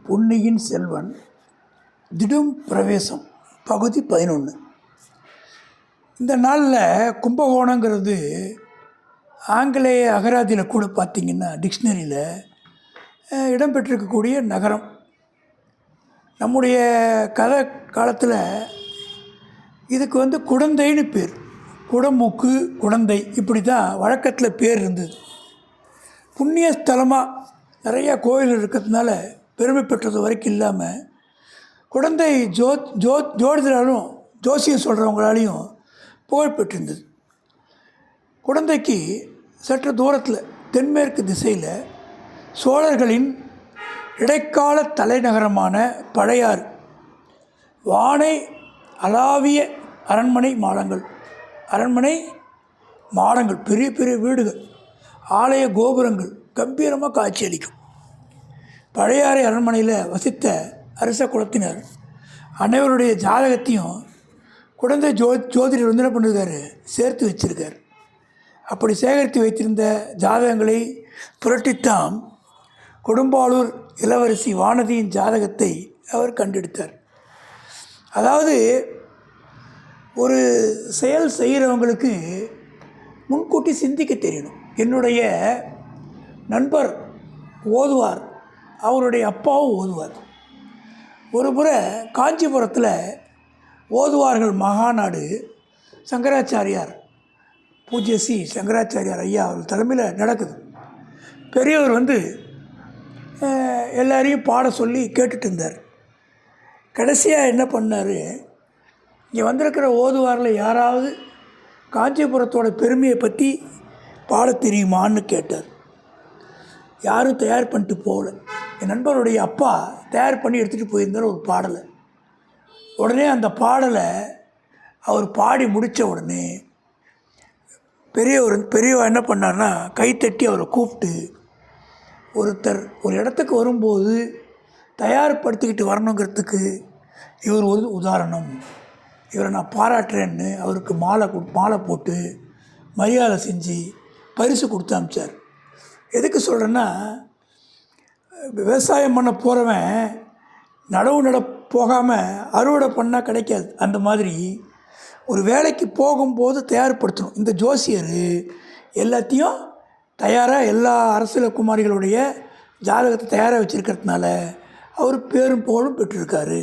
பொன்னியின் செல்வன் திடும் பிரவேசம் பகுதி 11. இந்த நாளில் கும்பகோணங்கிறது ஆங்கிலேய அகராதியில் கூட பார்த்திங்கன்னா டிக்ஷனரியில் இடம்பெற்றிருக்கக்கூடிய நகரம். நம்முடைய கதை காலத்தில் இதுக்கு குடந்தைன்னு பேர். குடமூக்கு, குடந்தை, இப்படி தான் வழக்கத்தில் பேர் இருந்தது. புண்ணிய ஸ்தலமாக நிறையா கோயில் இருக்கிறதுனால பெருமை பெற்றது வரைக்கும் இல்லாமல் குடந்தை ஜோதிடராலும் ஜோசியம் சொல்கிறவங்களாலையும் புகழ்பெற்றிருந்தது. குடந்தைக்கு சற்று தூரத்தில் தென்மேற்கு திசையில் சோழர்களின் இடைக்கால தலைநகரமான பழையாறு, வானை அளாவிய அரண்மனை மாடங்கள், பெரிய பெரிய வீடுகள், ஆலய கோபுரங்கள் கம்பீரமாக காட்சியளிக்கும். பழையாறை அரண்மனையில் வசித்த அரச குலத்தினர் அனைவருடைய ஜாதகத்தையும் குடந்தை ஜோதிடர் என்ன பண்ணிருக்காரு, சேர்த்து வச்சிருக்கார். அப்படி சேகரித்து வைத்திருந்த ஜாதகங்களை புரட்டித்தான் கொடும்பாளூர் இளவரசி வானதியின் ஜாதகத்தை அவர் கண்டெடுத்தார். அதாவது ஒரு செயல் செய்கிறவங்களுக்கு முன்கூட்டி சிந்திக்க தெரியணும். என்னுடைய நண்பர் ஓதுவார், அவருடைய அப்பாவும் ஓதுவார். ஒரு முறை காஞ்சிபுரத்தில் ஓதுவார்கள் மகாநாடு சங்கராச்சாரியார், பூஜ்ய சி சங்கராச்சாரியார் ஐயா அவர் தலைமையில் நடக்குது. பெரியவர் எல்லாரையும் பாட சொல்லி கேட்டுட்டு இருந்தார். கடைசியாக என்ன பண்ணார், இங்கே வந்திருக்கிற ஓதுவாரில் யாராவது காஞ்சிபுரத்தோட பெருமையை பற்றி பாட தெரியுமான்னு கேட்டார். யாரும் தயார் பண்ணிட்டு போகல. என் நண்பருடைய அப்பா தயார் பண்ணி எடுத்துகிட்டு போயிருந்தார் ஒரு பாடலை. உடனே அந்த பாடலை அவர் பாடி முடித்த உடனே பெரியவா என்ன பண்ணார்னா கைத்தட்டி அவரை கூப்பிட்டு, ஒருத்தர் ஒரு இடத்துக்கு வரும்போது தயார்படுத்திக்கிட்டு வரணுங்கிறதுக்கு இவர் ஒரு உதாரணம், இவரை நான் பாராட்டுறேன்னு அவருக்கு மாலை போட்டு மரியாதை செஞ்சு பரிசு கொடுத்து அனுப்பிச்சார். எதுக்கு சொல்கிறேன்னா, விவசாயம் பண்ண போகிறவன் நடவு போகாமல் அறுவடை பண்ணால் கிடைக்காது. அந்த மாதிரி ஒரு வேலைக்கு போகும்போது தயார்படுத்தணும். இந்த ஜோசியர் எல்லாத்தையும் தயாராக எல்லா அரசியல் குமாரிகளுடைய ஜாதகத்தை தயாராக வச்சுருக்கிறதுனால அவர் பேரும் புகழும் பெற்றிருக்காரு.